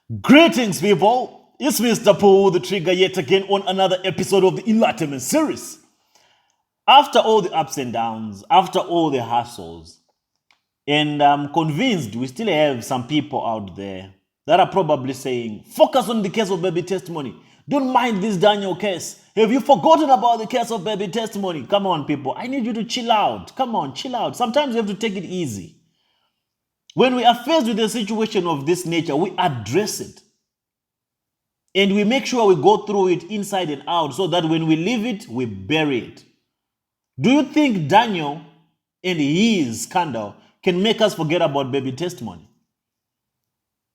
Greetings, people. It's Mr. Pull the Trigger yet again on another episode of the Enlightenment series. After all the ups and downs, after all the hassles, and I'm convinced we still have some people out there that are probably saying, focus on the case of baby testimony. Don't mind this Daniel case. Have you forgotten about the case of baby testimony? Come on, people. I need you to chill out. Come on, chill out. Sometimes you have to take it easy. When we are faced with a situation of this nature, we address it. And we make sure we go through it inside and out so that when we leave it, we bury it. Do you think Daniel and his scandal can make us forget about baby testimony?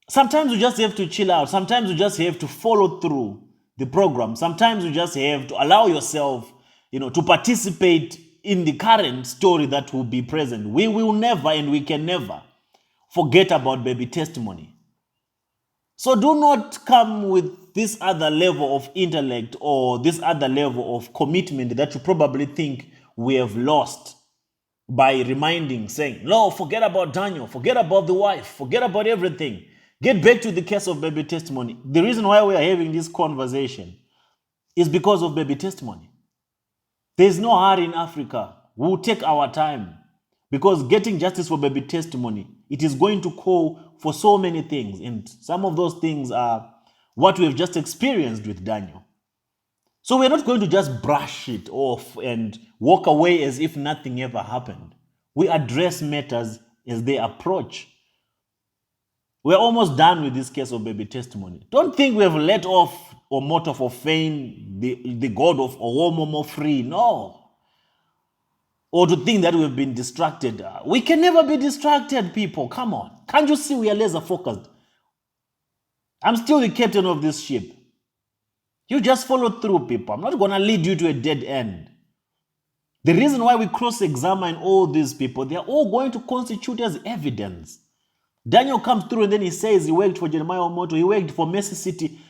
Sometimes you just have to chill out. Sometimes you just have to follow through the program. Sometimes you just have to allow yourself, to participate in the current story that will be present. We will never and we can never forget about baby testimony. So do not come with this other level of intellect or this other level of commitment that you probably think we have lost by reminding, saying, no, forget about Daniel, forget about the wife, forget about everything. Get back to the case of baby testimony. The reason why we are having this conversation is because of baby testimony. There's no hurry in Africa. We'll take our time because getting justice for baby testimony, it is going to call for so many things. And some of those things are what we have just experienced with Daniel. So we're not going to just brush it off and walk away as if nothing ever happened. We address matters as they approach. We're almost done with this case of baby testimony. Don't think we have let off or motor for fame, the God of Owomomo free. No. Or to think that we've been distracted. We can never be distracted, people. Come on. Can't you see we are laser focused? I'm still the captain of this ship. You just follow through, people. I'm not going to lead you to a dead end. The reason why we cross-examine all these people, they're all going to constitute as evidence. Daniel comes through and then he says he worked for Jeremiah Omoto, he worked for Mercy City.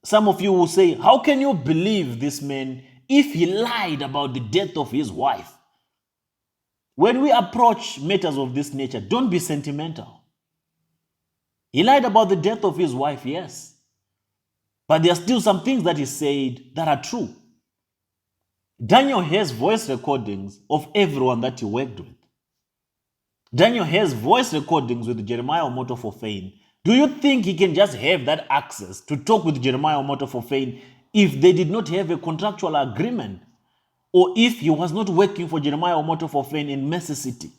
Some of you will say, how can you believe this man if he lied about the death of his wife? When we approach matters of this nature, don't be sentimental. He lied about the death of his wife, yes. But there are still some things that he said that are true. Daniel has voice recordings of everyone that he worked with. Daniel has voice recordings with Jeremiah Omoto for fame. Do you think he can just have that access to talk with Jeremiah Omoto for fame if they did not have a contractual agreement? Or if he was not working for Jeremiah Omoto for fame in Mercy City?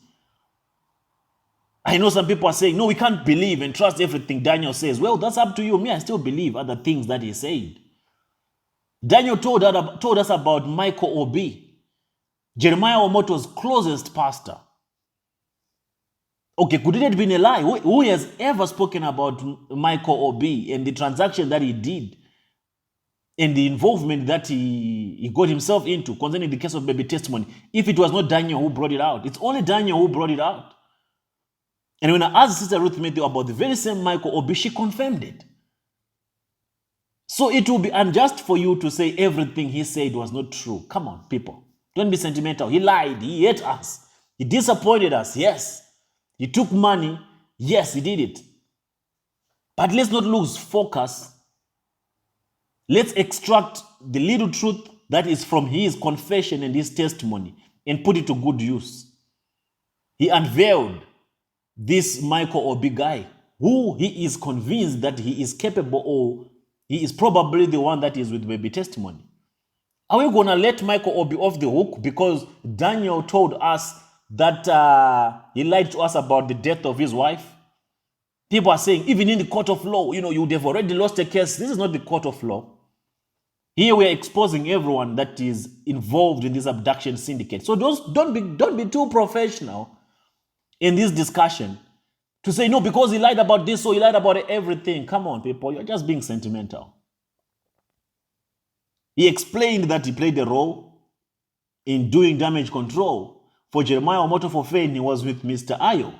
I know some people are saying, no, we can't believe and trust everything Daniel says. Well, that's up to you. Me, I still believe other things that he said. Daniel told us about Michael Obi, Jeremiah Omoto's closest pastor. Okay, could it have been a lie? Who has ever spoken about Michael Obi and the transaction that he did and the involvement that he got himself into concerning the case of baby testimony, if it was not Daniel who brought it out? It's only Daniel who brought it out. And when I asked Sister Ruth Matthew about the very same Michael Obi, she confirmed it. So it will be unjust for you to say everything he said was not true. Come on, people. Don't be sentimental. He lied. He hate us. He disappointed us. Yes. He took money. Yes, he did it. But let's not lose focus. Let's extract the little truth that is from his confession and his testimony and put it to good use. He unveiled this Michael Obi guy, who he is convinced that he is capable or he is probably the one that is with baby testimony. Are we going to let Michael Obi off the hook because Daniel told us that he lied to us about the death of his wife? People are saying, even in the court of law, you would have already lost a case. This is not the court of law. Here we are exposing everyone that is involved in this abduction syndicate. So don't be too professional in this discussion to say, no, because he lied about this, so he lied about everything. Come on, people, you're just being sentimental. He explained that he played a role in doing damage control for Jeremiah Omoto for fame. He was with Mr. Ayo.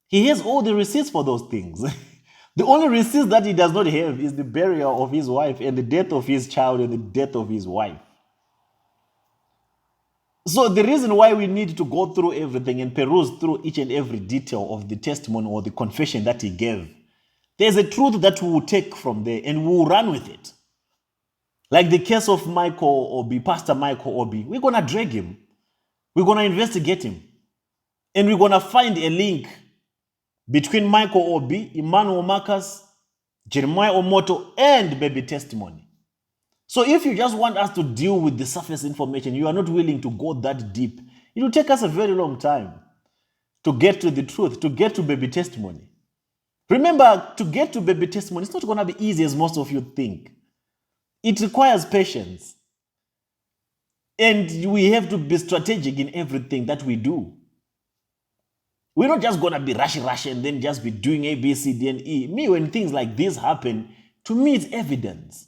He has all the receipts for those things. The only receipt that he does not have is the burial of his wife and the death of his child and the death of his wife. So the reason why we need to go through everything and peruse through each and every detail of the testimony or the confession that he gave There's a truth that we will take from there and we will run with it. Like the case of Michael Obi, Pastor Michael Obi, we're going to drag him. We're going to investigate him. And we're going to find a link between Michael Obi, Emmanuel Marcus, Jeremiah Omoto, and baby testimony. So if you just want us to deal with the surface information, you are not willing to go that deep, it will take us a very long time to get to the truth, to get to baby testimony. Remember, to get to baby testimony, it's not going to be easy as most of you think. It requires patience. And we have to be strategic in everything that we do. We're not just going to be rush and then just be doing A, B, C, D, and E. Me, when things like this happen, to me it's evidence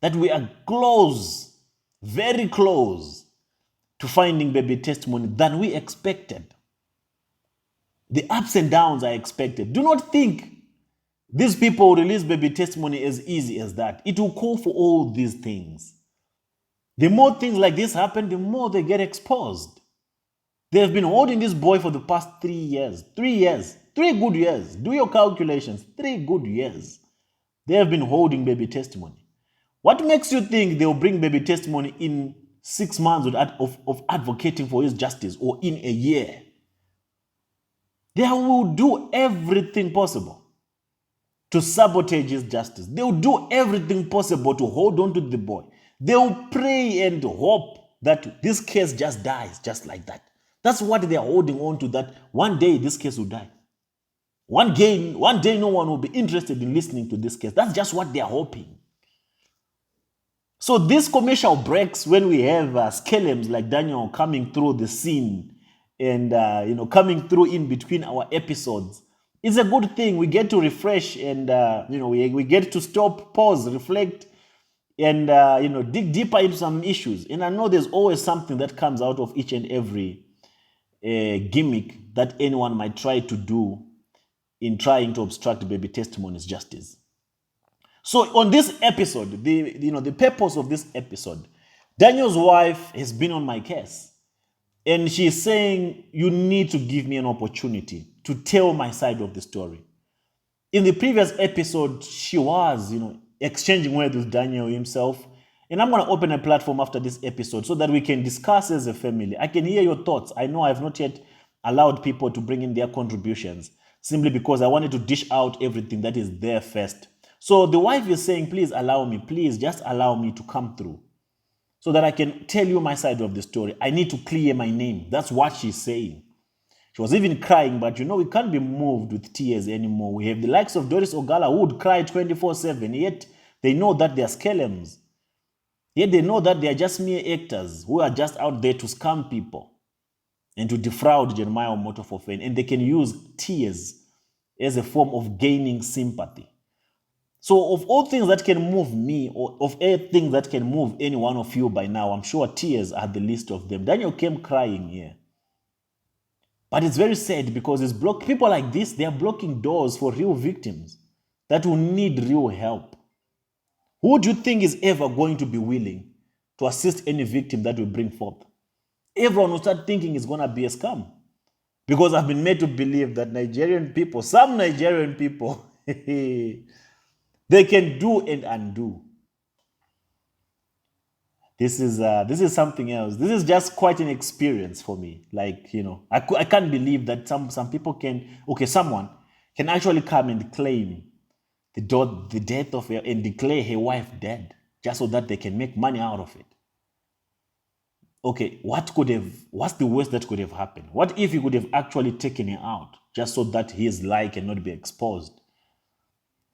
that we are close, very close to finding baby testimony than we expected. The ups and downs are expected. Do not think these people release baby testimony as easy as that. It will call for all these things. The more things like this happen, the more they get exposed. They have been holding this boy for the past 3 years. 3 years. 3 good years. Do your calculations. 3 good years. They have been holding baby testimony. What makes you think they will bring baby testimony in 6 months of advocating for his justice or in a year? They will do everything possible to sabotage his justice. They will do everything possible to hold on to the boy. They will pray and hope that this case just dies just like that. That's what they are holding on to, that one day this case will die. One day no one will be interested in listening to this case. That's just what they are hoping. So these commercial breaks, when we have skelms like Daniel coming through the scene and coming through in between our episodes, it's a good thing. We get to refresh and we get to stop, pause, reflect, and dig deeper into some issues. And I know there's always something that comes out of each and every gimmick that anyone might try to do in trying to obstruct baby testimony's justice. So on this episode, the purpose of this episode, Daniel's wife has been on my case, and she's saying, you need to give me an opportunity to tell my side of the story. In the previous episode, she was, exchanging words with Daniel himself, and I'm going to open a platform after this episode so that we can discuss as a family. I can hear your thoughts. I know I have not yet allowed people to bring in their contributions, simply because I wanted to dish out everything that is there first. So the wife is saying, please allow me, please just allow me to come through so that I can tell you my side of the story. I need to clear my name. That's what she's saying. She was even crying, but we can't be moved with tears anymore. We have the likes of Doris Ogala who would cry 24/7, yet they know that they are skelms. Yet they know that they are just mere actors who are just out there to scam people and to defraud Jeremiah Omoto for fame. And they can use tears as a form of gaining sympathy. So of all things that can move me, or of all things that can move any one of you by now, I'm sure tears are the least of them. Daniel came crying here. But it's very sad because people like this, they are blocking doors for real victims that will need real help. Who do you think is ever going to be willing to assist any victim that we bring forth? Everyone will start thinking it's going to be a scam. Because I've been made to believe that some Nigerian people, they can do and undo. This is something else. This is just quite an experience for me. I can't believe that some people someone can actually come and claim the death of her and declare her wife dead just so that they can make money out of it. Okay, what's the worst that could have happened? What if he could have actually taken her out just so that his lie cannot be exposed?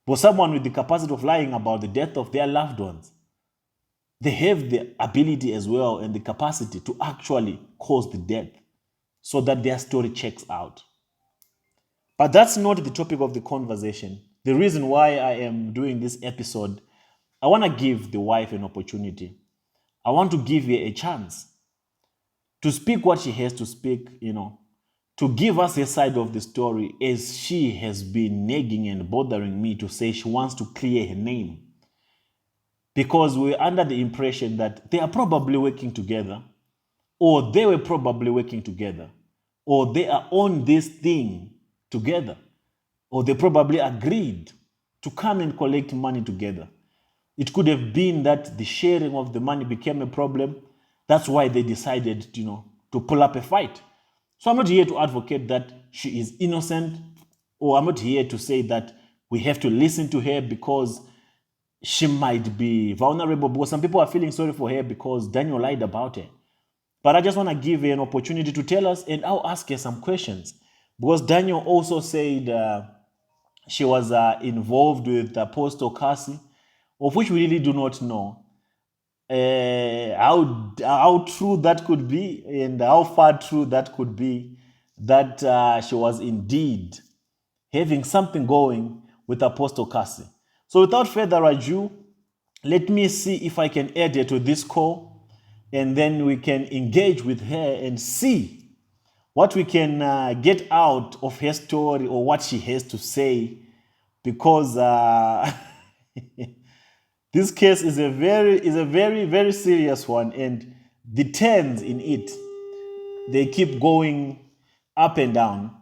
For someone with the capacity of lying about the death of their loved ones, they have the ability as well and the capacity to actually cause the death so that their story checks out. But that's not the topic of the conversation. The reason why I am doing this episode, I want to give the wife an opportunity. I want to give her a chance to speak what she has to speak, to give us her side of the story, as she has been nagging and bothering me to say she wants to clear her name. Because we're under the impression that they are probably working together, or they were probably working together, or they are on this thing together, or they probably agreed to come and collect money together. It could have been that the sharing of the money became a problem. That's why they decided, to pull up a fight. So I'm not here to advocate that she is innocent, or I'm not here to say that we have to listen to her because she might be vulnerable, because some people are feeling sorry for her because Daniel lied about her. But I just want to give her an opportunity to tell us, and I'll ask her some questions. Because Daniel also said she was involved with Apostle Kassy, of which we really do not know how true that could be and how far true that could be, that she was indeed having something going with Apostle Kassy. So without further ado, let me see if I can add her to this call, and then we can engage with her and see what we can get out of her story or what she has to say, because this case is a very serious one, and the turns in it, they keep going up and down.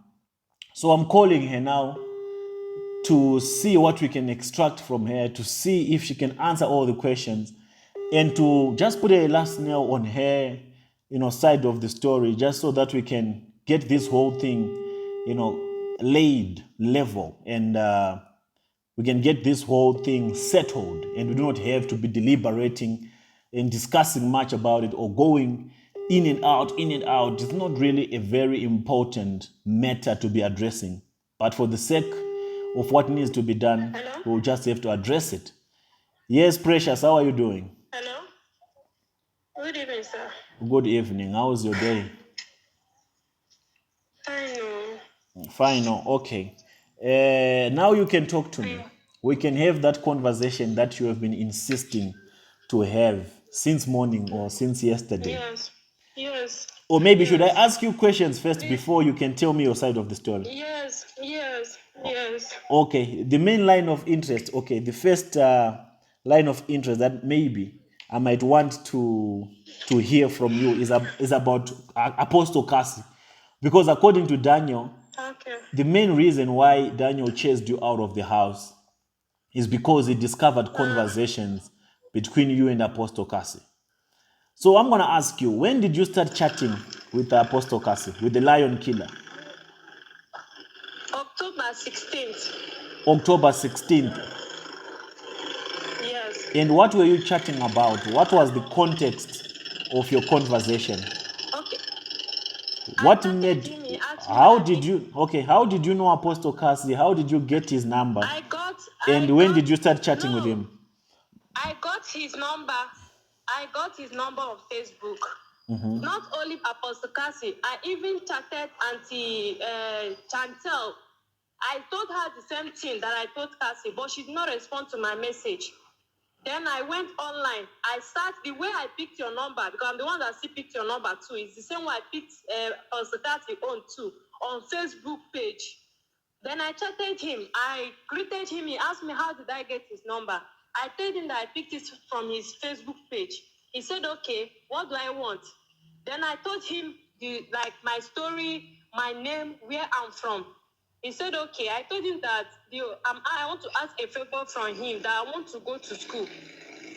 So I'm calling her now to see what we can extract from her, to see if she can answer all the questions, and to just put a last nail on her, side of the story, just so that we can get this whole thing, laid level, and we can get this whole thing settled, and we do not have to be deliberating and discussing much about it or going in and out, in and out. It's not really a very important matter to be addressing. But for the sake of what needs to be done, Hello? we'll just have to address it. Yes, Precious, how are you doing? Hello? Good evening, sir. Good evening. How's your day? I know. Fine. Oh, okay. Now you can talk to me. We can have that conversation that you have been insisting to have since morning or since yesterday. Yes. Yes. Or maybe should I Yes. ask you questions first Please. before you can tell me your side of the story? Yes. Yes. Yes. Okay, the main line of interest. Okay, the first line of interest that maybe I might want to hear from you is about Apostle Kassy, because according to Daniel, Okay. the main reason why Daniel chased you out of the house is because he discovered conversations between you and Apostle Kassy. So I'm going to ask you, when did you start chatting with Apostle Kassy, with the lion killer? October 16th. October 16th. Yes. And what were you chatting about? What was the context of your conversation? Okay. What I chatted made him. He asked me how whether did you okay, how did you know Apostle Kassy? How did you get his number? And when did you start chatting with him? I got his number. I got his number on Facebook. Not only Apostle Kassy, I even chatted Auntie Chantel. I told her the same thing that I told Kassy, but she did not respond to my message. Then I went online. The way I picked your number, because I'm the one that still picked your number too. It's the same way I picked Apostle Kassy on too, on Facebook page. Then I chatted him. I greeted him. He asked me, how did I get his number? I told him that I picked it from his Facebook page. He said, okay, what do I want? Then I told him my story, my name, where I'm from. He said, okay. I told him that I want to ask a favor from him, that I want to go to school.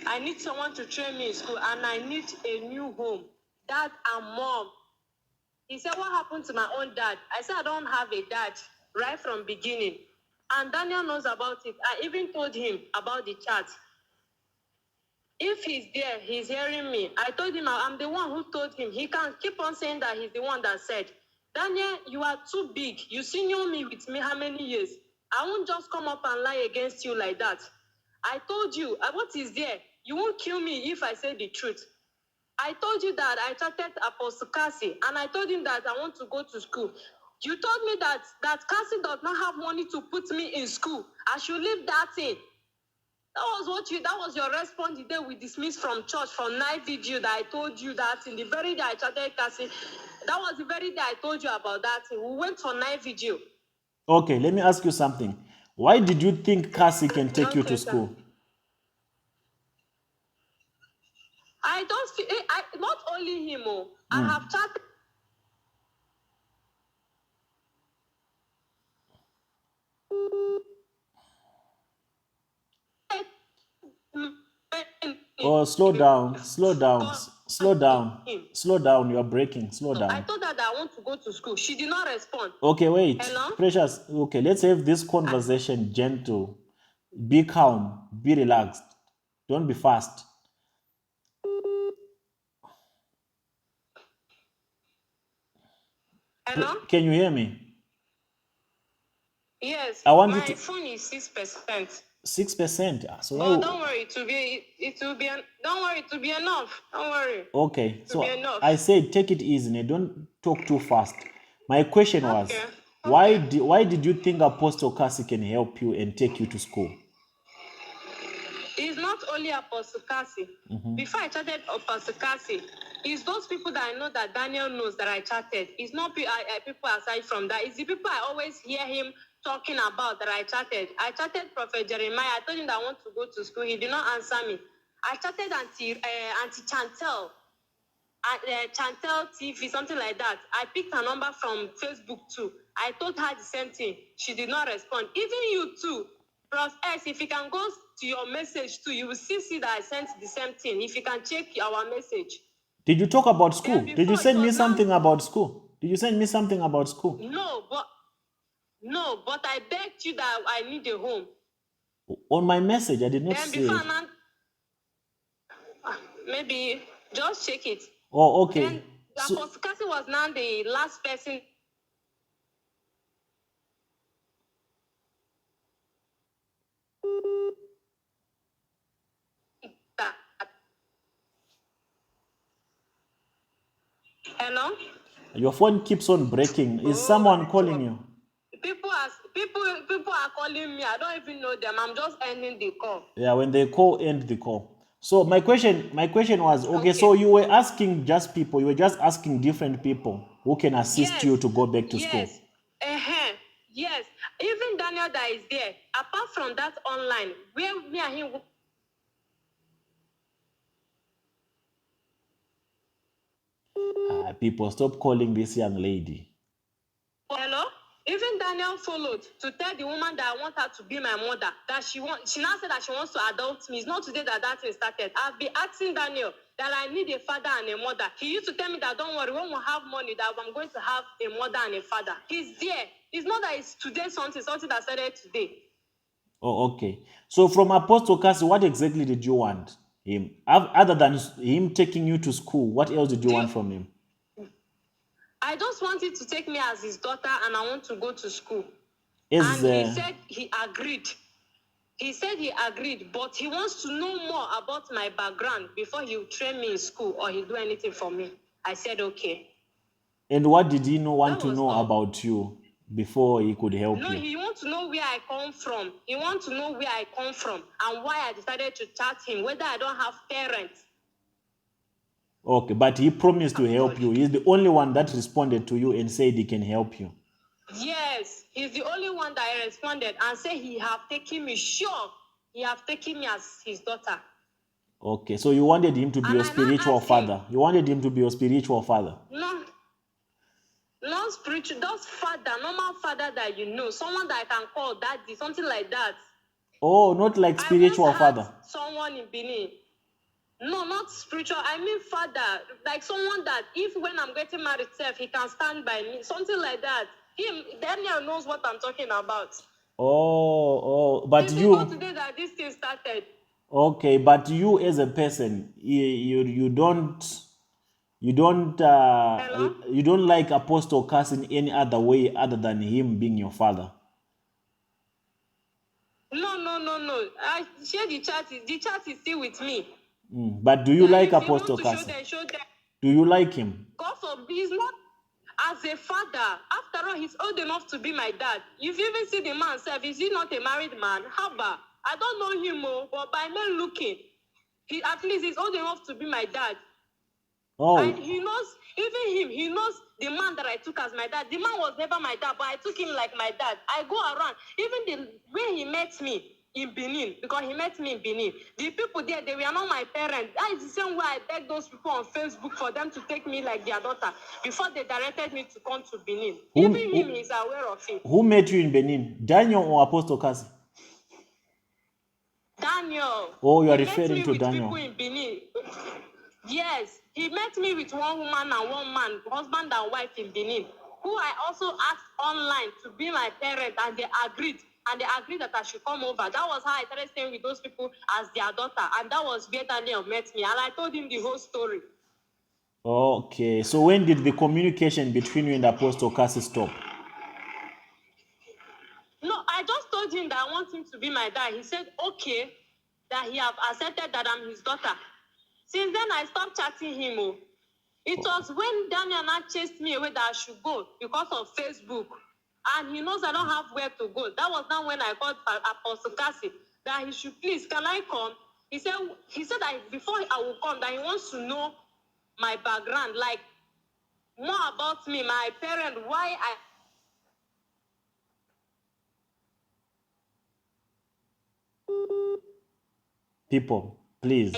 I need someone to train me in school, and I need a new home. Dad and mom. He said, what happened to my own dad? I said, I don't have a dad right from beginning. And Daniel knows about it. I even told him about the chat. If he's there, he's hearing me. I told him I'm the one who told him. He can keep on saying that he's the one that said, Daniel, you are too big. You senior me with me how many years? I won't just come up and lie against you like that. I told you, what is there? You won't kill me if I say the truth. I told you that I chatted Apostle Kassy, and I told him that I want to go to school. You told me that Kassy does not have money to put me in school. I should leave that in. That was your response the day we dismissed from church from night video that I told you that in the very day I chatted Kassy. That was the very day I told you about that. We went for night video. Okay, let me ask you something. Why did you think Kassy can take you to school? I don't feel, not only him, I have chatted. Oh, slow down, slow down, slow down, him. slow down. You are breaking. Slow I down. told her that I want to go to school. She did not respond. Okay, wait. Hello? Precious. Okay, let's have this conversation gentle. Be calm. Be relaxed. Don't be fast. Hello? Can you hear me? Yes. I want you My to phone is 6%. 6%. So But don't worry, it will be don't worry, it will be enough. Don't worry. okay. It will So be enough. I said take it easy and don't talk too fast. My question was, Okay. why did you think Apostle Kassy can help you and take you to school? It's not only Apostle Kassy. Before I chatted Apostle Kassy, it's those people that I know that Daniel knows that I chatted. It's not people aside from that. It's the people I always hear him talking about that I chatted. I chatted Prophet Jeremiah. I told him that I want to go to school. He did not answer me. I chatted Auntie Chantel. Chantel TV, something like that. I picked her number from Facebook too. I told her the same thing. She did not respond. Even you too. Plus S, if you can go to your message too, you will see that I sent the same thing. If you can check our message. Did you talk about school? Then Did you before, send it me was something about school? Did you send me something about school? No, but I begged you that I need a home. On my message, I did not Then see before it. maybe just check it. Oh, okay. Then Apostle Kassy was now the last person. Hello? Your phone keeps on breaking. Is someone calling you? People are calling me. I don't even know them. I'm just ending the call. Yeah, when they call, end the call. So my question was, okay, so you were asking just people, you were just asking different people who can assist you to go back to school. Yes. Even Daniel that is there, apart from that online, where me and him. People, stop calling this young lady. Hello? Even Daniel followed to tell the woman that I want her to be my mother. That she now said that she wants to adopt me. It's not today that thing started. I've been asking Daniel that I need a father and a mother. He used to tell me that don't worry, when we have money, that I'm going to have a mother and a father. He's there. It's not that it's today something that started today. Oh, okay. So from Apostle Kassy, what exactly did you want him? Other than him taking you to school, what else did you want from him? I just wanted to take me as his daughter and I want to go to school. He said he agreed. He said he agreed, but he wants to know more about my background before he will train me in school or he'll do anything for me. I said, okay. And what did he want to know about you before he could help you? No, he wants to know where I come from. He wants to know where I come from and why I decided to chat him, whether I don't have parents. Okay, but he promised to help you. He's the only one that responded to you and said he can help you. Yes, he's the only one that responded and said he have taken me, sure. He have taken me as his daughter. Okay, so you wanted him to be your spiritual father. You wanted him to be your spiritual father. No, not spiritual, just father, normal father that you know, someone that I can call daddy, something like that. Oh, not like spiritual father. Someone in Benin. No, not spiritual. I mean father, like someone that if when I'm getting married self, he can stand by me, something like that. Daniel knows what I'm talking about. But you know today that this thing started. Okay, but you as a person, you don't like Apostle Kassy in any other way other than him being your father. No. I share the chat. The chat is still with me. But do you like Apostle Kassy? Do you like him? God forbid, he's not as a father. After all, he's old enough to be my dad. You've even seen the man himself. Is he not a married man? Haba. I don't know him, but by men looking, at least he's old enough to be my dad. Oh. And he knows, even him, he knows the man that I took as my dad. The man was never my dad, but I took him like my dad. I go around. Even the way he met me in Benin, because he met me in Benin, the people there, they were not my parents. That is the same way I begged those people on Facebook for them to take me like their daughter before they directed me to come to Benin. Even him is aware of it. Who met you in Benin? Daniel or Apostle Kassy? Daniel. Oh, you are He met referring me to with Daniel. people in Benin. Yes, he met me with one woman and one man, husband and wife in Benin, who I also asked online to be my parent, and they agreed. And they agreed that I should come over. That was how I started staying with those people as their daughter. And that was where Daniel met me. And I told him the whole story. Okay, so when did the communication between you and Apostle Kassy stop? No, I just told him that I want him to be my dad. He said, okay, that he have accepted that I'm his daughter. Since then, I stopped chatting him. Oh. It was when Daniel now chased me away that I should go because of Facebook. And he knows I don't have where to go. That was now when I called Apostle Kassy that he should please, can I come? He said that before I will come, that he wants to know my background, like more about me, my parent, why I... People, please.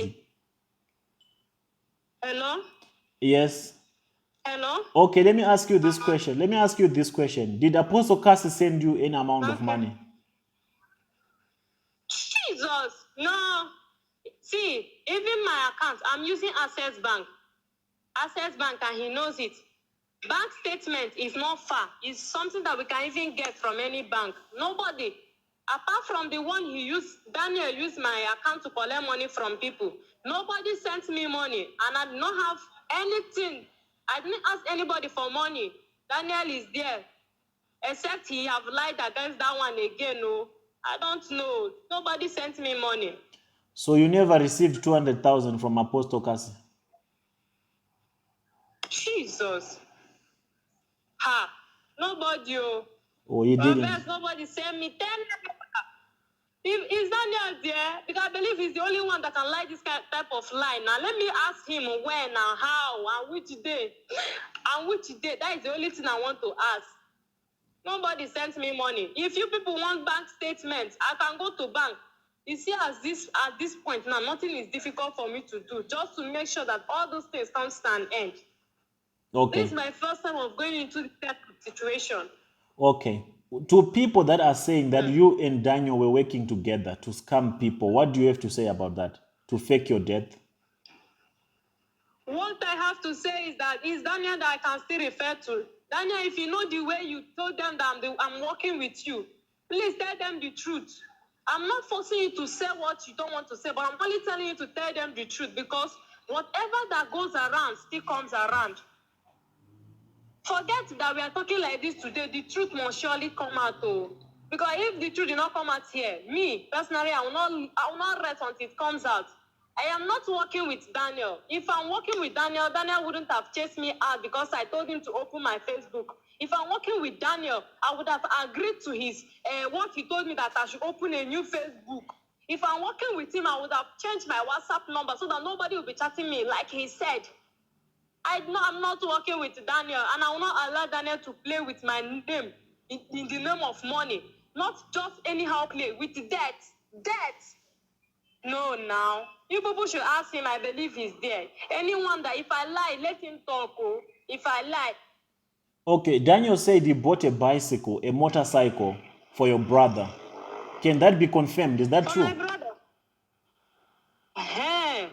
Hello? Yes. Hello? Okay, let me ask you this question. Did Apostle Kassy send you any amount of money? Jesus, no. See, even my account, I'm using Access Bank. Access Bank, and he knows it. Bank statement is not far. It's something that we can even get from any bank. Nobody, apart from the one he used, Daniel used my account to collect money from people. Nobody sent me money, and I do not have anything. I didn't ask anybody for money. Daniel is there, except he have lied against that one again. No, I don't know. Nobody sent me money. So you never received 200,000 from Apostle Kassy? Jesus. Ha. Nobody. Oh, he didn't. Nobody sent me 10. Is Daniel there? Because I believe he's the only one that can lie this type of lie. Now, let me ask him when and how and which day. And which day. That is the only thing I want to ask. Nobody sent me money. If you people want bank statements, I can go to bank. You see, at this point now, nothing is difficult for me to do, just to make sure that all those things come to an end. Okay. This is my first time of going into this type of situation. Okay. To people that are saying that you and Daniel were working together to scam people, what do you have to say about that? To fake your death? What I have to say is that it's Daniel that I can still refer to. Daniel, if you know the way you told them that I'm working with you, please tell them the truth. I'm not forcing you to say what you don't want to say, but I'm only telling you to tell them the truth, because whatever that goes around still comes around. Forget that we are talking like this today. The truth must surely come out. Oh. Because if the truth did not come out here, me, personally, I will not rest until it comes out. I am not working with Daniel. If I'm working with Daniel, Daniel wouldn't have chased me out because I told him to open my Facebook. If I'm working with Daniel, I would have agreed to his what he told me, that I should open a new Facebook. If I'm working with him, I would have changed my WhatsApp number so that nobody will be chatting me like he said. I'm not working with Daniel, and I will not allow Daniel to play with my name in the name of money. Not just anyhow play with debt. Debt. No, now. You people should ask him. I believe he's there. Anyone that if I lie, let him talk. Oh. If I lie. Okay, Daniel said he bought a bicycle, a motorcycle for your brother. Can that be confirmed? Is that For true? my brother. Hey.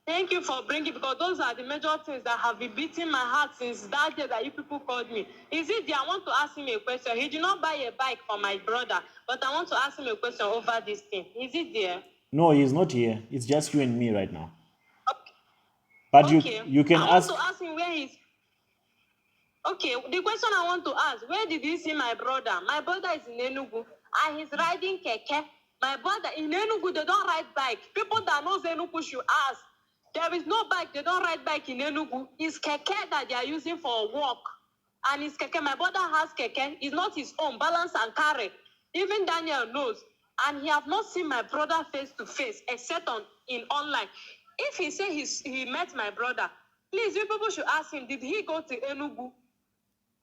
Thank you for bringing, because those are the major things that have been beating my heart since that day that you people called me. Is it there? I want to ask him a question. He did not buy a bike for my brother, but I want to ask him a question over this thing. Is it there? No, he's not here. It's just you and me right now. Okay. But Okay. you can ask. I want to ask him where he's... Okay, the question I want to ask, where did he see my brother? My brother is in Enugu, and he's riding keke. My brother in Enugu, they don't ride bike. People that knows Enugu should ask. There is no bike. They don't ride bike in Enugu. It's keke that they are using for walk. And it's keke. My brother has keke. It's not his own. Balance and carry. Even Daniel knows. And he have not seen my brother face to face, except in online. If he say he met my brother, please, you people should ask him, did he go to Enugu?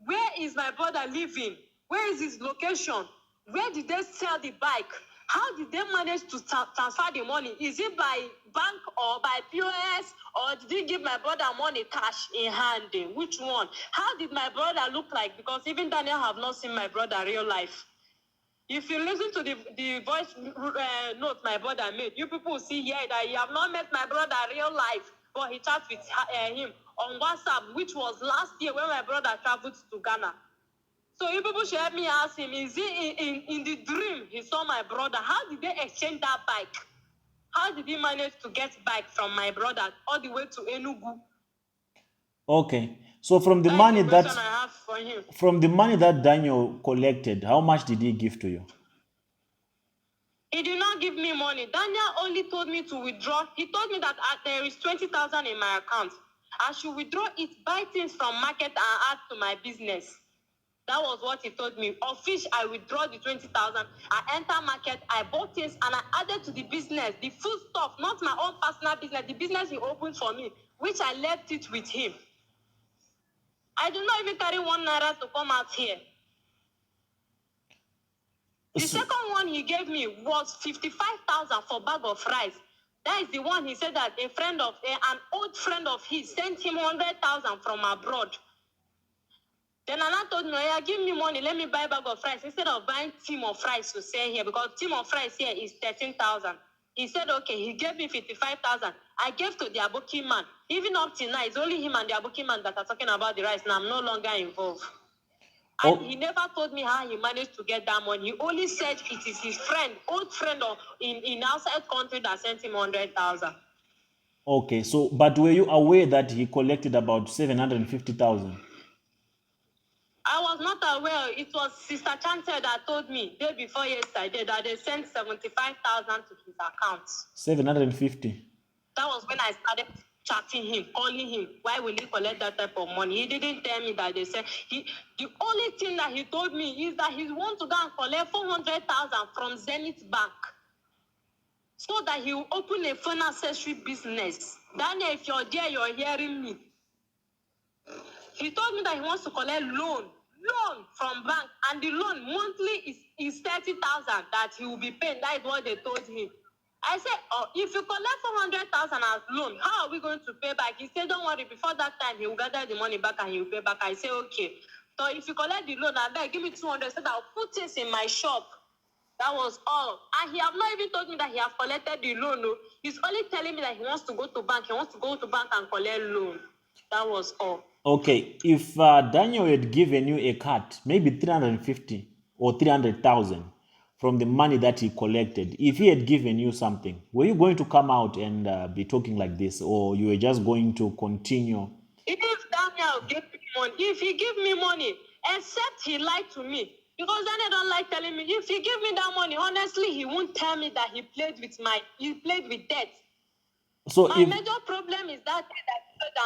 Where is my brother living? Where is his location? Where did they sell the bike? How did they manage to transfer the money? Is it by bank or by POS? Or did he give my brother money cash in hand? Which one? How did my brother look like? Because even Daniel have not seen my brother real life. If you listen to the voice note my brother made, you people will see here that you have not met my brother real life, but he chat with him on WhatsApp, which was last year when my brother traveled to Ghana. So you people should help me ask him, is he in the dream he saw my brother? How did they exchange that bike? How did he manage to get bike from my brother all the way to Enugu? Okay. So from the That money is the question I have for him. from the money that Daniel collected, how much did he give to you? He did not give me money. Daniel only told me to withdraw. He told me that there is 20,000 in my account. I should withdraw it, buy things from market and add to my business. That was what he told me. Of which I withdraw the 20,000. I enter market, I bought things, and I added to the business, the food stuff, not my own personal business, the business he opened for me, which I left it with him. I do not even carry 1 naira to come out here. The second one he gave me was 55,000 for bag of rice. That is the one he said that an old friend of his sent him 100,000 from abroad. Then Anna told me, yeah, give me money, let me buy bag of rice instead of buying team of rice to sell here, because team of rice here is 13,000. He said, okay, he gave me 55,000. I gave to the Aboki man. Even up till now, it's only him and the Aboki man that are talking about the rice. Now I'm no longer involved. And he never told me how he managed to get that money. He only said it is his friend, old friend in outside country that sent him 100,000. Okay, so but were you aware that he collected about 750,000? I was not aware. It was Sister Chantel that told me day before yesterday that they sent 75,000 to his account. 750. That was when I started chatting him, calling him. Why will he collect that type of money? He didn't tell me that they said the only thing that he told me is that he wants to go and collect 400,000 from Zenith Bank, so that he will open a phone accessory business. Daniel, if you're there, you're hearing me. He told me that he wants to collect loan from bank, and the loan monthly is 30,000 that he will be paying. That is what they told him. I said, oh, if you collect 400,000 as loan, how are we going to pay back? He said, don't worry, before that time, he will gather the money back and he will pay back. I said, okay. So if you collect the loan, I beg, give me 200, so that I'll put this in my shop. That was all. And he have not even told me that he have collected the loan. No. He's only telling me that he wants to go to bank. He wants to go to bank and collect loan. That was all. Okay, if Daniel had given you a cut, maybe 350 or 300,000 from the money that he collected, if he had given you something, were you going to come out and be talking like this, or you were just going to continue? If Daniel gave me money, if he give me money, except he lied to me, because Daniel don't like telling me. If he give me that money, honestly, he won't tell me that he played with debt. So My major problem is that he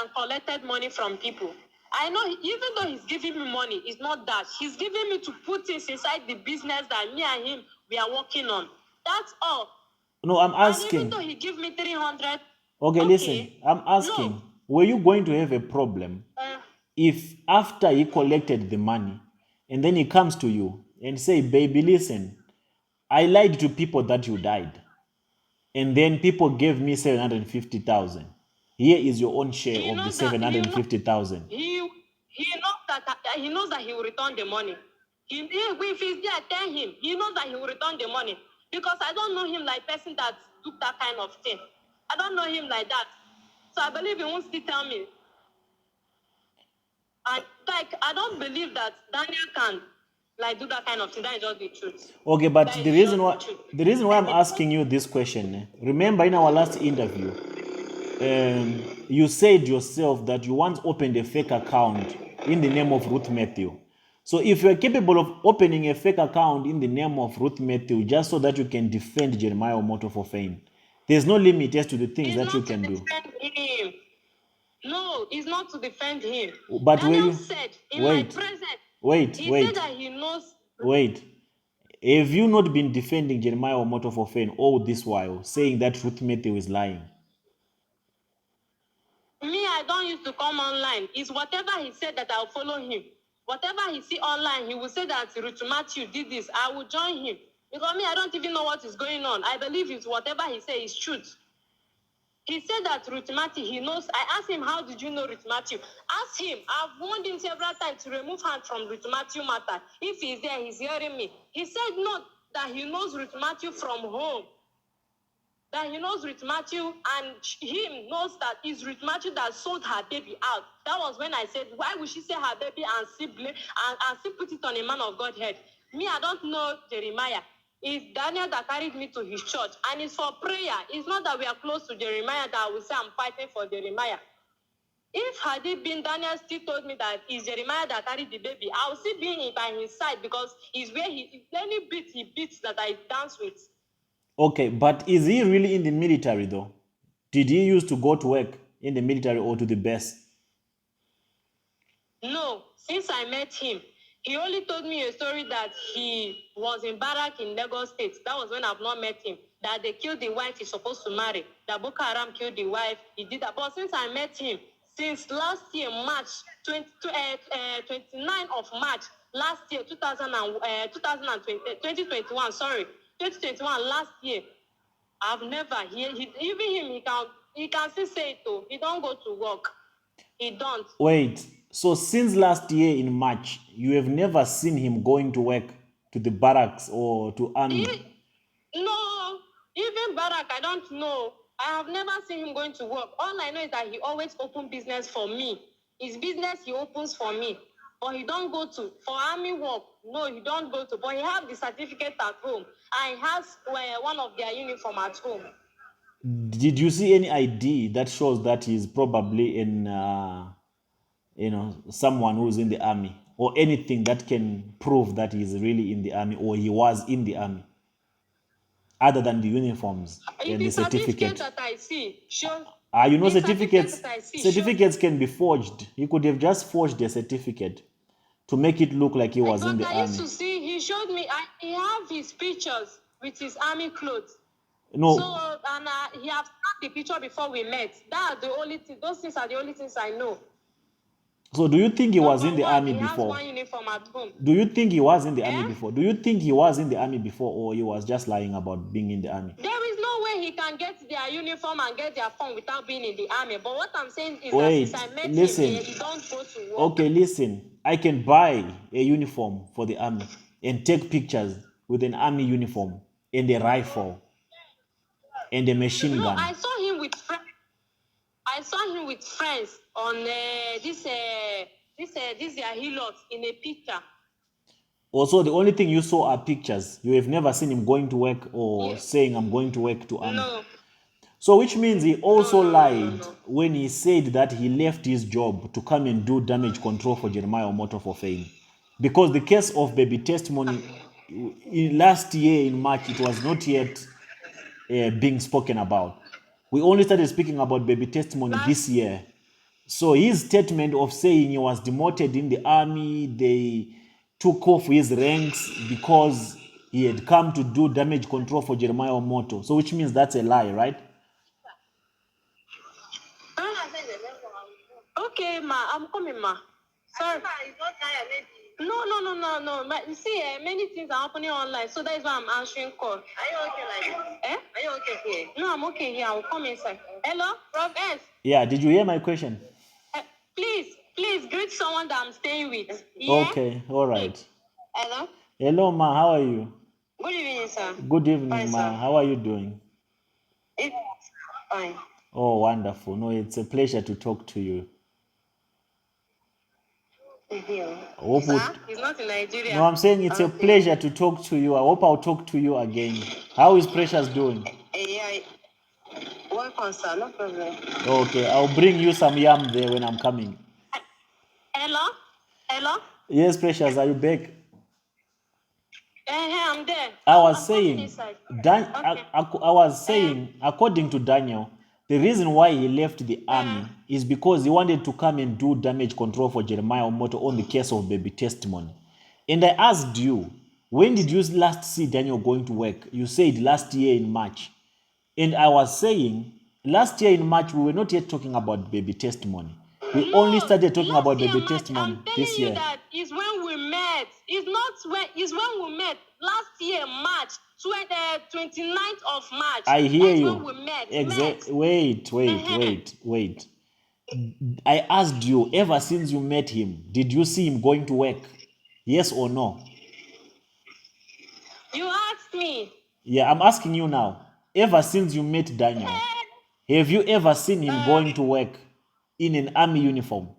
and collected money from people. I know even though he's giving me money, it's not that. He's giving me to put things inside the business that me and him, we are working on. That's all. No, I'm asking. And even though he give me 300. Okay, listen, I'm asking, no. Were you going to have a problem if after he collected the money and then he comes to you and say, baby, listen, I lied to people that you died, and then people gave me 750,000. Here is your own share of the 750,000. He knows that he will return the money. If he's there, tell him. He knows that he will return the money, because I don't know him like person that took that kind of thing. I don't know him like that, so I believe he won't still tell me. I don't believe that Daniel can do that kind of thing. That is just the truth. Okay, but the reason why I'm asking you this question, remember in our last interview, you said yourself that you once opened a fake account in the name of Ruth Matthew. So if you're capable of opening a fake account in the name of Ruth Matthew just so that you can defend Jeremiah Omoto for fame, there's no limit as to the things that you can do. Him. No, it's not to defend him. But Daniel said in my presence. He said that he knows. Wait. Have you not been defending Jeremiah Omoto for fame all this while, saying that Ruth Matthew is lying? Me, I don't used to come online. It's whatever he said that I'll follow him. Whatever he see online, he will say that Ruth Matthew did this. I will join him. Because me, I don't even know what is going on. I believe it's whatever he says is truth. He said that Ruth Matthew, he knows. I asked him, how did you know Ruth Matthew? Ask him. I've warned him several times to remove hand from Ruth Matthew matter. If he's there, he's hearing me. He said no, that he knows Ruth Matthew from home. That he knows Ruth Matthew, and him knows that it's Ruth Matthew that sold her baby out. That was when I said, why would she sell her baby and still put it on a man of God head? Me, I don't know Jeremiah. It's Daniel that carried me to his church, and it's for prayer. It's not that we are close to Jeremiah that I will say I'm fighting for Jeremiah. If had it been Daniel still told me that it's Jeremiah that carried the baby, I would still be by his side, because it's where any beat he beats that I dance with. Okay, but is he really in the military though? Did he used to go to work in the military or to the base? No, since I met him, he only told me a story that he was in barrack in Lagos State. That was when I've not met him. That they killed the wife he's supposed to marry. That Boko Haram killed the wife. He did that. But since I met him, since last year, March, 29th of March, last year, 2021, sorry, 2021, last year, I've never, even him, he can still say it too. He don't go to work. He don't. Wait, so since last year in March, you have never seen him going to work to the barracks or to army? No, even barrack, I don't know. I have never seen him going to work. All I know is that he always open business for me. His business he opens for me. But he don't go to, for army work, no, he don't go to. But he have the certificate at home. And he has one of their uniform at home. Did you see any ID that shows that he's probably in, someone who's in the army, or anything that can prove that he's really in the army or he was in the army, other than the uniforms and the certificate? That I see, sure. Certificates can be forged. He could have just forged a certificate to make it look like he was in the army. I used to see, he showed me, he have his pictures with his army clothes. No. So, and he have snapped the picture before we met. That's the only thing. Those things are the only things I know. So do you think he was in the army before? He has one uniform at home. Do you think he was in the army before? Do you think he was in the army before, or he was just lying about being in the army? There is no way he can get their uniform and get their phone without being in the army. But what I'm saying is that since I met him, he don't go to work. Okay, listen. I can buy a uniform for the army and take pictures with an army uniform and a rifle and a machine gun. I saw him with friends. I saw him with friends on this their hillock in a picture. Also, the only thing you saw are pictures. You have never seen him going to work or saying, I'm going to work to army. No. So which means he also lied when he said that he left his job to come and do damage control for Jeremiah Omoto for fame. Because the case of baby testimony last year in March, it was not yet being spoken about. We only started speaking about baby testimony this year. So his statement of saying he was demoted in the army, they took off his ranks because he had come to do damage control for Jeremiah Omoto. So which means that's a lie, right? Okay, ma, I'm coming, ma. Sorry. No. You see, many things are happening online, so that is why I'm answering call. Are you okay like this? Are you okay here? No, I'm okay here. I'll come inside. Hello, Prof S. Yeah, did you hear my question? Please greet someone that I'm staying with. Yeah? Okay, all right. Hello? Hello, ma, how are you? Good evening, sir. Good evening, Fine, ma. Sir. How are you doing? It's fine. Oh, wonderful. No, it's a pleasure to talk to you. Sir, he's not in Nigeria. No, I'm saying it's a pleasure to talk to you. I hope I'll talk to you again. How is Precious doing? Yeah. Welcome, sir. No problem. Okay, I'll bring you some yam there when I'm coming. Hello? Yes, Precious, are you back? I'm there. I was saying, according to Daniel, the reason why he left the army is because he wanted to come and do damage control for Jeremiah Omoto on the case of baby testimony. And I asked you, when did you last see Daniel going to work? You said last year in March. And I was saying, last year in March, we were not yet talking about baby testimony. We only started talking about baby testimony this year. I'm telling you that is when we met. It's when we met. Last year, March, 29th of March. I hear you. When we met. Wait. I asked you, ever since you met him, did you see him going to work? Yes or no? You asked me. Yeah, I'm asking you now. Ever since you met Daniel, have you ever seen him going to work in an army uniform?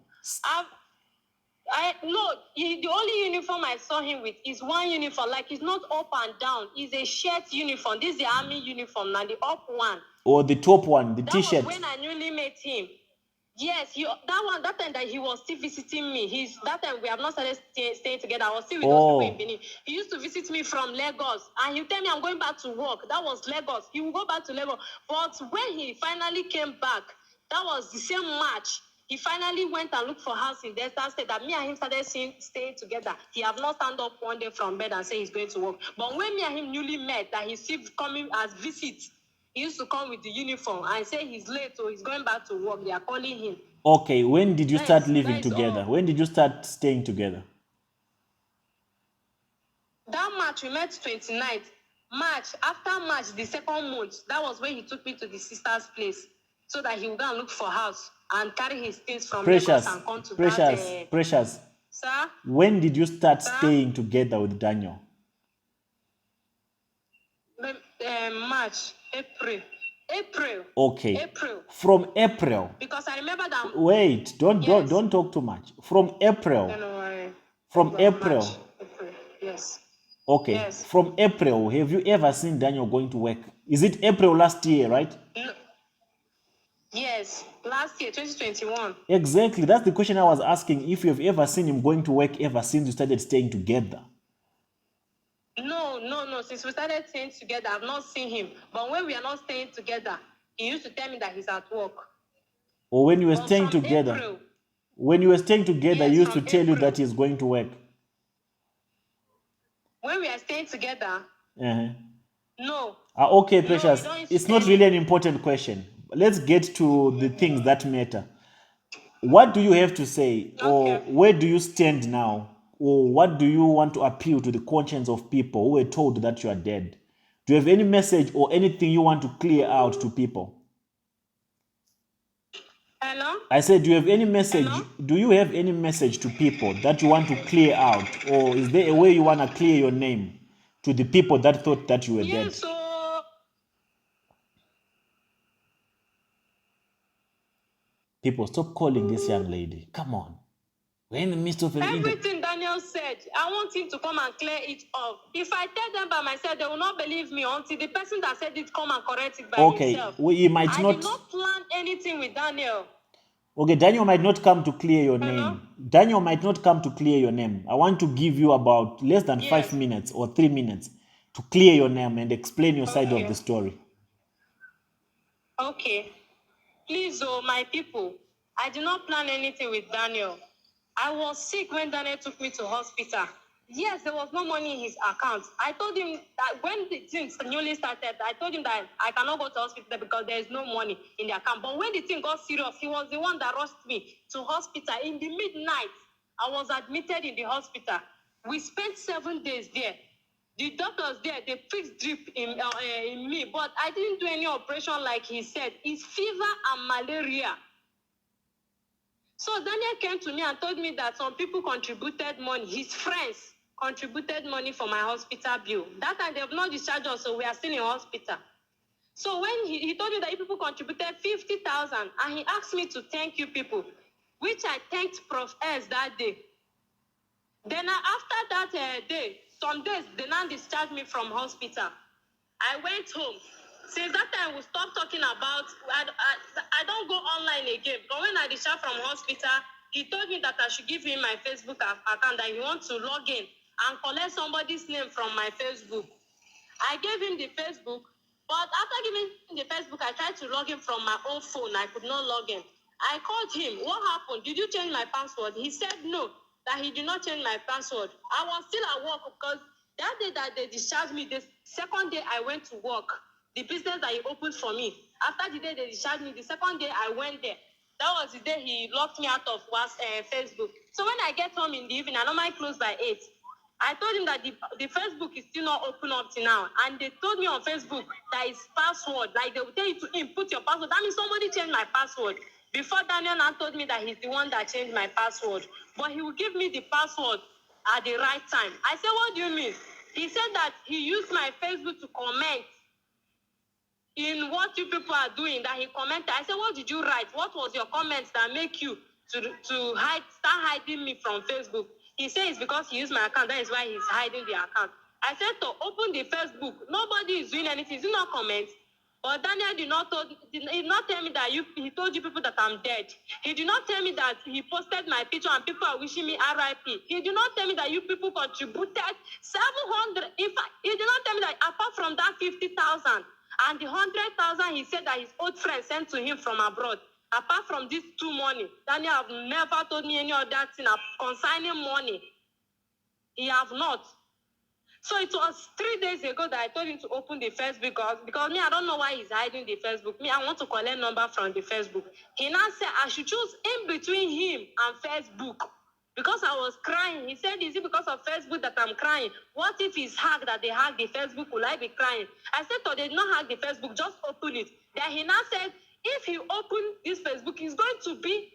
The only uniform I saw him with is one uniform. Like, it's not up and down. It's a shirt uniform. This is the army uniform now, the up one. Or the top one, the That t-shirt? was when I newly met him. Yes, that time that he was still visiting me. That time we have not started staying together. I was still with those people in Benin. He used to visit me from Lagos, and he tell me I'm going back to work. That was Lagos. He will go back to Lagos. But when he finally came back, that was the same March. He finally went and looked for house in Delta State. That me and him started staying together. He have not stand up one day from bed and say he's going to work. But when me and him newly met, that he's still coming as visit. He used to come with the uniform and say he's late, so he's going back to work. They are calling him. Okay, when did you start living together? When did you start staying together? That March, we met 29th. March, after March, the second month, that was when he took me to the sister's place so that he would go and look for house and carry his things from Lagos and come to Precious. Sir? When did you start staying together with Daniel? March, April. Okay. April. From April. Because I remember that. Wait, don't talk too much. From April. January. From April. March, April. Yes. Okay. Yes. From April, have you ever seen Daniel going to work? Is it April last year, right? No. Yes, last year, 2021. Exactly. That's the question I was asking. If you have ever seen him going to work ever since you started staying together. No. Since we started staying together, I've not seen him. But when we are not staying together, he used to tell me that he's at work. Or when you were staying together? April, when you were staying together, yes, he used to tell you April. that he's going to work. When we are staying together? No. Okay, Precious. No, it's not really an important question. Let's get to the things that matter. What do you have to say? Okay. Or where do you stand now? Or what do you want to appeal to the conscience of people who were told that you are dead? Do you have any message or anything you want to clear out to people? Hello? I said, do you have any message? Hello? Do you have any message to people that you want to clear out? Or is there a way you want to clear your name to the people that thought that you were dead? So people, stop calling this young lady. Come on. We're in the midst of everything Daniel said, I want him to come and clear it up. If I tell them by myself, they will not believe me until the person that said it come and correct it by himself. He might I did not plan anything with Daniel. Okay, Daniel might not come to clear your name. Daniel might not come to clear your name. I want to give you about less than 5 minutes or 3 minutes to clear your name and explain your side of the story. Okay. Please, my people, I did not plan anything with Daniel. I was sick when Daniel took me to hospital. Yes, there was no money in his account. I told him that when the thing newly started, I told him that I cannot go to hospital because there is no money in the account. But when the thing got serious, he was the one that rushed me to hospital. In the midnight, I was admitted in the hospital. We spent 7 days there. The doctors there, they fixed drip in me, but I didn't do any operation like he said. It's fever and malaria. So Daniel came to me and told me that some people contributed money. His friends contributed money for my hospital bill. That time they have not discharged us, so we are still in hospital. So when he told me that people contributed 50,000, and he asked me to thank you people, which I thanked Prof. S that day. Then after that day, some days, they now discharged me from hospital. I went home. Since that time, we stopped talking about, I don't go online again. But when I discharged from hospital, he told me that I should give him my Facebook account, that he wants to log in and collect somebody's name from my Facebook. I gave him the Facebook, but after giving him the Facebook, I tried to log in from my own phone. I could not log in. I called him. What happened? Did you change my password? He said no, that he did not change my password. I was still at work because that day that they discharged me, the second day I went to work, the business that he opened for me. After the day they discharged me, the second day I went there. That was the day he locked me out of Facebook. So when I get home in the evening, I normally close by 8. I told him that the Facebook is still not open up till now. And they told me on Facebook that his password, like they will tell you to input your password. That means somebody changed my password. Before Daniel now told me that he's the one that changed my password. But he will give me the password at the right time. I said, what do you mean? He said that he used my Facebook to comment in what you people are doing, that he commented. I said, what did you write? What was your comments that make you to start hiding me from Facebook? He said it's because he used my account. That is why he's hiding the account. I said to open the Facebook. Nobody is doing anything. He did not comment. But Daniel did not tell me that he told you people that I'm dead. He did not tell me that he posted my picture and people are wishing me RIP. He did not tell me that you people contributed 700. In fact, he did not tell me that apart from that 50,000 and the 100,000 he said that his old friend sent to him from abroad. Apart from these 2 money, Daniel have never told me any other thing concerning money. He have not. So it was 3 days ago that I told him to open the Facebook because me, I don't know why he's hiding the Facebook. Me, I want to collect number from the Facebook. He now said I should choose in between him and Facebook. Because I was crying. He said, is it because of Facebook that I'm crying? What if it's hacked, that they hack the Facebook? Will I be crying? I said, oh, they did not hack the Facebook, just open it. Then he now said, if he open this Facebook, he's going to be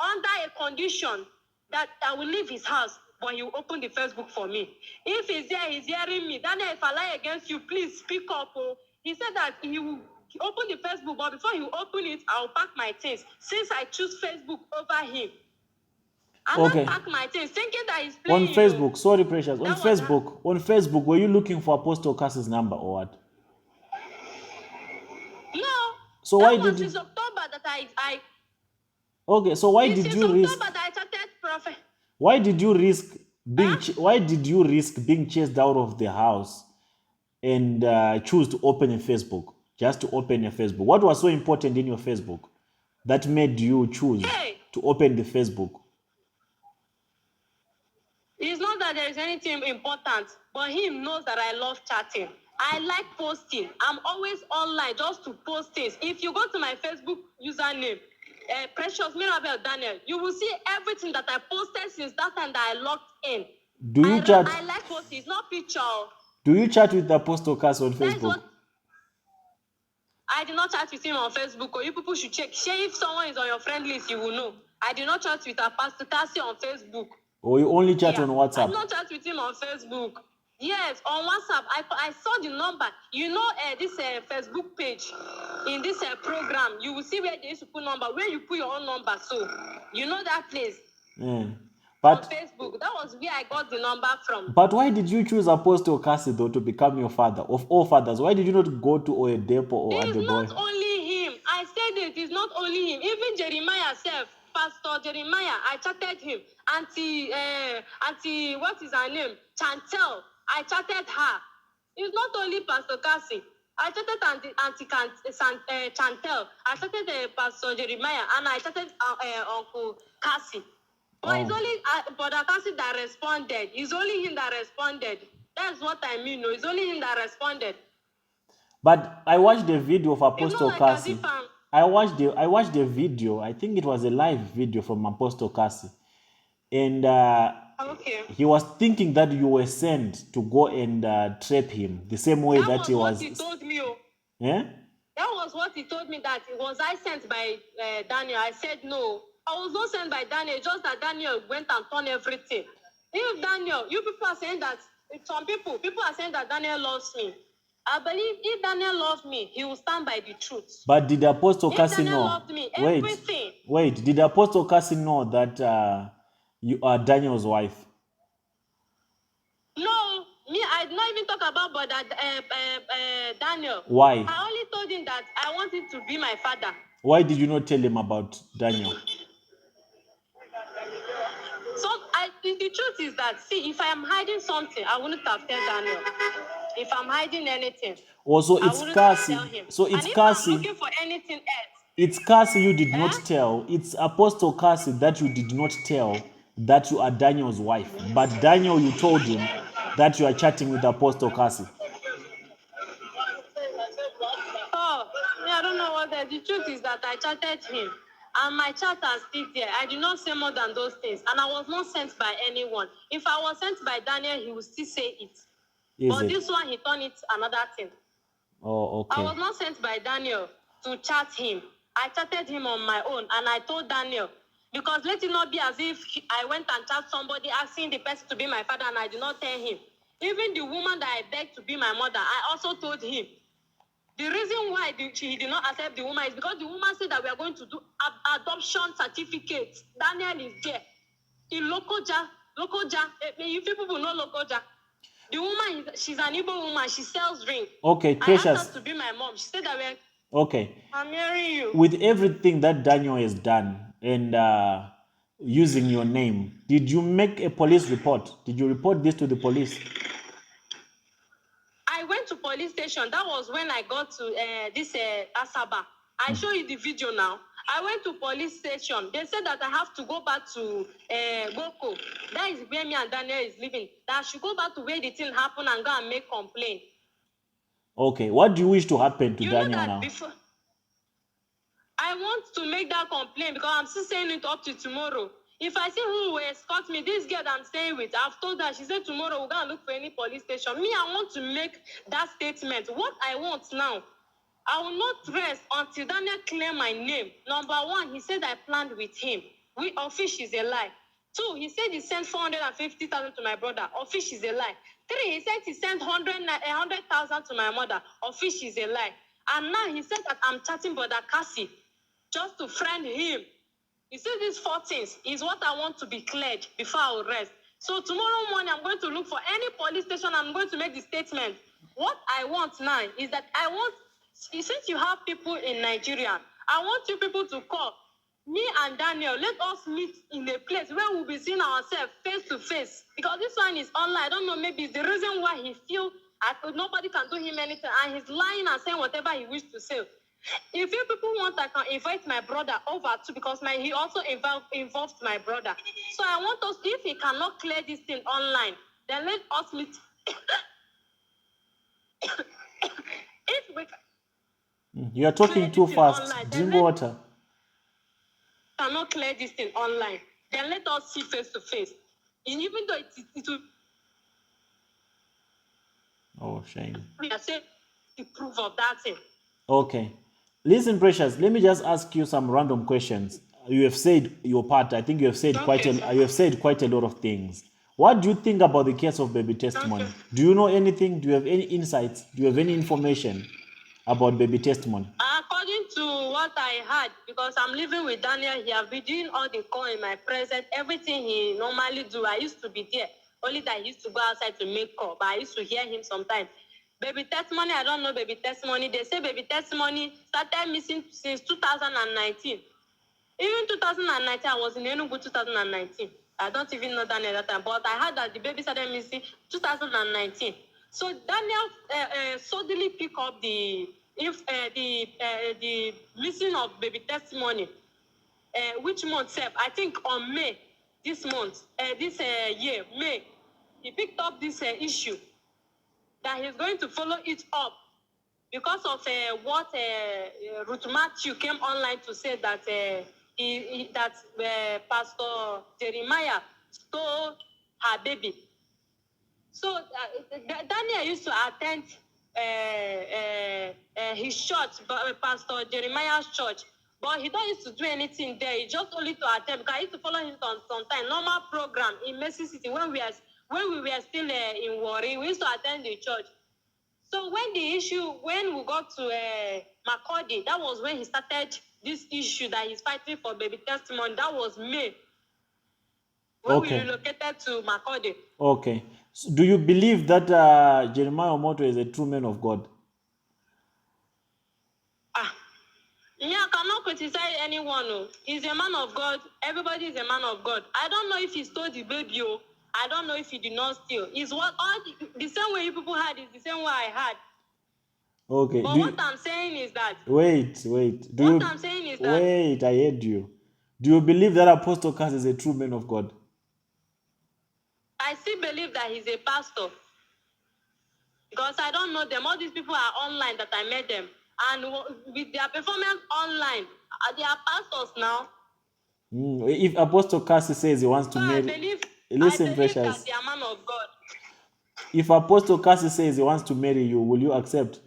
under a condition that I will leave his house, but he will open the Facebook for me. If he's there, he's hearing me. Daniel, if I lie against you, please speak up. Oh. He said that he will open the Facebook, but before he will open it, I'll pack my things. Since I choose Facebook over him, I will pack my things, thinking that he's playing. On Facebook, sorry, Precious. On Facebook, were you looking for Apostle Kassy's number or what? No. So why did since October that I Okay, so why did you risk? October that I started prophet. Why did you risk being? Why did you risk being chased out of the house and choose to open a Facebook? Just to open a Facebook. What was so important in your Facebook that made you choose to open the Facebook? It's not that there is anything important, but him knows that I love chatting. I like posting. I'm always online just to post things. If you go to my Facebook username, Precious Mirabel Daniel, you will see everything that I posted since that time that I logged in. Do you chat? I like posting. It's not picture. Do you chat with Apostle Kassy on Facebook? I did not chat with him on Facebook. Or you people should check. Share if someone is on your friend list, you will know. I did not chat with Apostle Kassy on Facebook. Or you only chat on WhatsApp? I did not chat with him on Facebook. Yes, on WhatsApp. I saw the number. You know this Facebook page, in this program, you will see where they used to put number. Where you put your own number, so you know that place. But on Facebook, that was where I got the number from. But why did you choose Apostle Kassy though to become your father of all fathers? Why did you not go to Oedepo or Adeboy? It's not only him. I said it's not only him. Even Jeremiah self, Pastor Jeremiah, I chatted him. Auntie, what is her name? Chantel. I chatted her. It's not only Pastor Kassy. I chatted Auntie Chantel. I chatted Pastor Jeremiah, and I chatted Uncle Kassy. But it's only Brother Kassy that responded. It's only him that responded. That's what I mean. No, it's only him that responded. But I watched the video of Apostle Kassy. I watched the video. I think it was a live video from Apostle Kassy. And he was thinking that you were sent to go and trap him the same way that he was. What he told me. Yeah? That was what he told me, that was I sent by Daniel. I said no. I was not sent by Daniel, just that Daniel went and turned everything. If Daniel, you people are saying that, some people are saying that Daniel loves me. I believe if Daniel loved me, he will stand by the truth. But did Apostle Kassy know? Loved me, everything. Wait, did Apostle Kassy know that you are Daniel's wife? No, me, I did not even talk about Daniel. Why? I only told him that I wanted to be my father. Why did you not tell him about Daniel? So the truth is that, see, if I am hiding something, I wouldn't have told Daniel. If I'm hiding anything, also it's Kassy. So it's Kassy. I'm looking for anything else. It's Kassy you did not tell. It's Apostle Kassy that you did not tell that you are Daniel's wife. But Daniel, you told him that you are chatting with Apostle Kassy. Oh, I don't know what the truth is that I chatted him. And my chat are still there. I did not say more than those things. And I was not sent by anyone. If I was sent by Daniel, he would still say it. But this one, he turned it another thing. Oh, okay. I was not sent by Daniel to chat him. I chatted him on my own, and I told Daniel, because let it not be as if I went and chat somebody asking the person to be my father, and I did not tell him. Even the woman that I begged to be my mother, I also told him. The reason why he did not accept the woman is because the woman said that we are going to do adoption certificate. Daniel is there. In Lokoja. You people know Lokoja. The woman, she's an Igbo woman. She sells drink. Okay, Precious. I asked her to be my mom. She said that okay. I'm marrying you. With everything that Daniel has done and using your name, did you make a police report? Did you report this to the police? I went to police station. That was when I got to this Asaba. I show you the video now. I went to police station. They said that I have to go back to Boko. That is where me and Daniel is living. That I should go back to where the thing happened and go and make complaint. Okay. What do you wish to happen to you Daniel know that now? Before I want to make that complaint because I'm still saying it up to tomorrow. If I see who will escort me, this girl I'm staying with, I've told her, she said tomorrow we're going to look for any police station. Me, I want to make that statement. What I want now, I will not rest until Daniel clear my name. Number one, he said I planned with him. Fish is a lie. Two, he said he sent 450,000 to my brother. Fish is a lie. Three, he said he sent 100,000 to my mother. Fish is a lie. And now he said that I'm chatting brother Kassy just to friend him. You see, these 4 things is what I want to be cleared before I will rest. So tomorrow morning, I'm going to look for any police station. I'm going to make the statement. What I want now is that since you have people in Nigeria, I want you people to call me and Daniel. Let us meet in a place where we'll be seeing ourselves face to face. Because this one is online. I don't know, maybe it's the reason why he feels nobody can do him anything. And he's lying and saying whatever he wishes to say. If you people want, I can invite my brother over too, because he also involved my brother. So I want us, if he cannot clear this thing online, then let us meet. If we You are talking too fast. Online, Drink water. Cannot clear this thing online, then let us see face to face. And even though it will. Oh, shame. We are saying the proof of that thing. Okay. Listen, Precious, let me just ask you some random questions. You have said your part. I think you have said you have said quite a lot of things. What do you think about the case of baby testimony? Okay. Do you know anything? Do you have any insights? Do you have any information about baby testimony? According to what I heard, because I'm living with Daniel, he has been doing all the call in my presence, everything he normally do. I used to be there. Only that he used to go outside to make call, but I used to hear him sometimes. Baby testimony, I don't know baby testimony. They say baby testimony started missing since 2019. Even 2019, I was in Enugu 2019. I don't even know Daniel at that time, but I heard that the baby started missing 2019. So Daniel suddenly picked up the missing of baby testimony. Which month, Seb? I think on May, this month, this year, May, he picked up this issue that he's going to follow it up because of what Ruth Matthew came online to say that Pastor Jeremiah stole her baby. So Daniel used to attend his church, Pastor Jeremiah's church, but he don't used to do anything there. He just only to attend because I used to follow him on sometime normal program in Mercy City when we were still in Warri. We used to attend the church. So when we got to Makurdi, that was when he started this issue that he's fighting for baby testimony. That was May. When we relocated to Makurdi. Okay. So do you believe that Jeremiah Omoto is a true man of God? Yeah, I cannot criticize anyone. No. He's a man of God. Everybody is a man of God. I don't know if he stole the baby. I don't know if he did not steal. It's what the same way you people had is the same way I had. Okay. But what I'm saying is that. Wait. I'm saying is that. Wait, I heard you. Do you believe that Apostle Kassy is a true man of God? I still believe that he's a pastor. Because I don't know them. All these people are online that I met them. And with their performance online, They are pastors now. If Apostle Kassy says he wants to So I marry, believe listen, that Precious. they are man of God. If Apostle Kassy says he wants to marry you, will you accept?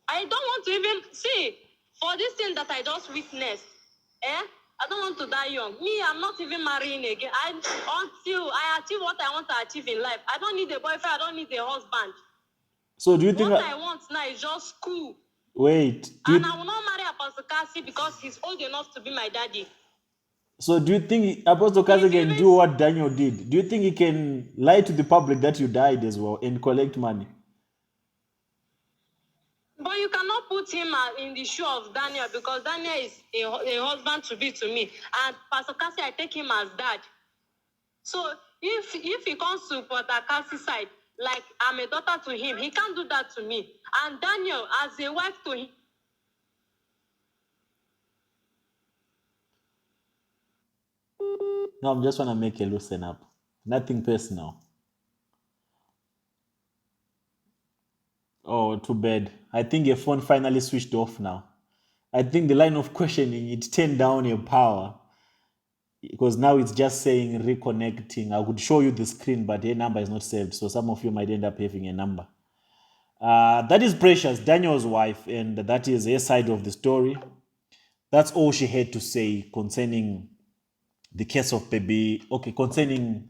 I don't want to even see for this thing that I just witnessed. I don't want to die young. Me, I'm not even marrying again. Until I achieve what I want to achieve in life. I don't need a boyfriend. I don't need a husband. So do you think? What I want now is just school. Wait. And I will not marry Apostle Kassy because he's old enough to be my daddy. So do you think Apostle Kassy can do what Daniel did? Do you think he can lie to the public that you died as well and collect money? But you cannot put him in the shoe of Daniel because Daniel is a husband to be to me. And Pastor Kassy, I take him as dad. So if he comes to Pastor Kassy's side, like I'm a daughter to him, he can't do that to me. And Daniel, as a wife to him. No, I'm just want to make a loosen up. Nothing personal. Oh, too bad. I think your phone finally switched off now. I think the line of questioning, it turned down your power because now it's just saying reconnecting. I would show you the screen, but your number is not saved. So some of you might end up having a number. That is Precious, Daniel's wife, and that is her side of the story. That's all she had to say concerning the case of baby. Okay, concerning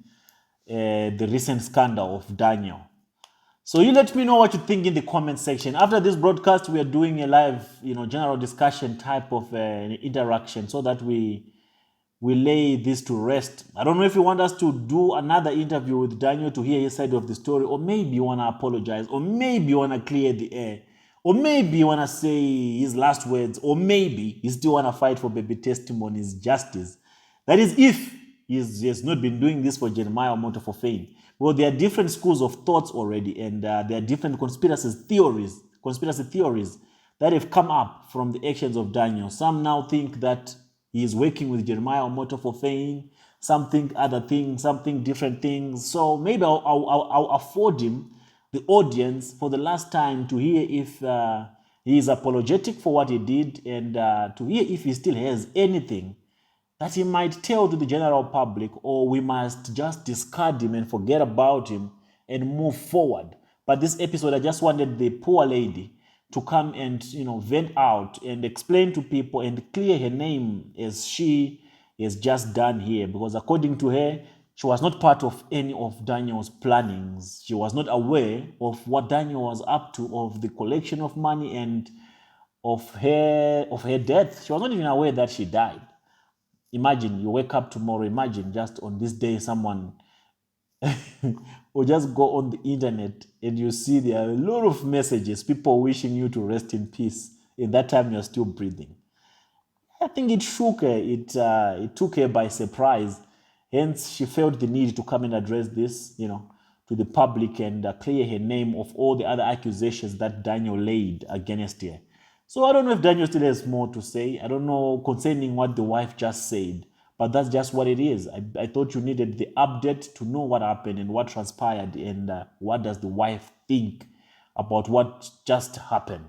the recent scandal of Daniel. So you let me know what you think in the comment section. After this broadcast, we are doing a live, general discussion type of interaction so that we lay this to rest. I don't know if you want us to do another interview with Daniel to hear his side of the story, or maybe you want to apologize, or maybe you want to clear the air, or maybe you want to say his last words, or maybe you still want to fight for baby testimony's justice. That is if he has not been doing this for Jeremiah or Motor for Fame. Well, there are different schools of thoughts already, and there are different conspiracy theories that have come up from the actions of Daniel. Some now think that he is working with Jeremiah or Motor for Fame. Some think other things, some think different things. So maybe I'll afford him, the audience, for the last time to hear if he is apologetic for what he did, and to hear if he still has anything that he might tell to the general public, or we must just discard him and forget about him and move forward. But this episode, I just wanted the poor lady to come and vent out and explain to people and clear her name as she has just done here, because according to her, she was not part of any of Daniel's plannings. She was not aware of what Daniel was up to, of the collection of money and of her death. She was not even aware that she died. Imagine you wake up tomorrow, imagine just on this day someone will just go on the internet and you see there are a lot of messages, people wishing you to rest in peace. In that time you're still breathing. I think it shook her, it took her by surprise. Hence, she felt the need to come and address this, to the public and clear her name of all the other accusations that Daniel laid against her. So I don't know if Daniel still has more to say. I don't know concerning what the wife just said, but that's just what it is. I thought you needed the update to know what happened and what transpired, and what does the wife think about what just happened.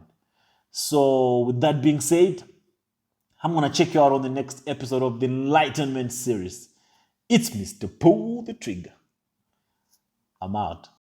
So with that being said, I'm going to check you out on the next episode of the Enlightenment series. It's Mr. Pull the Trigger. I'm out.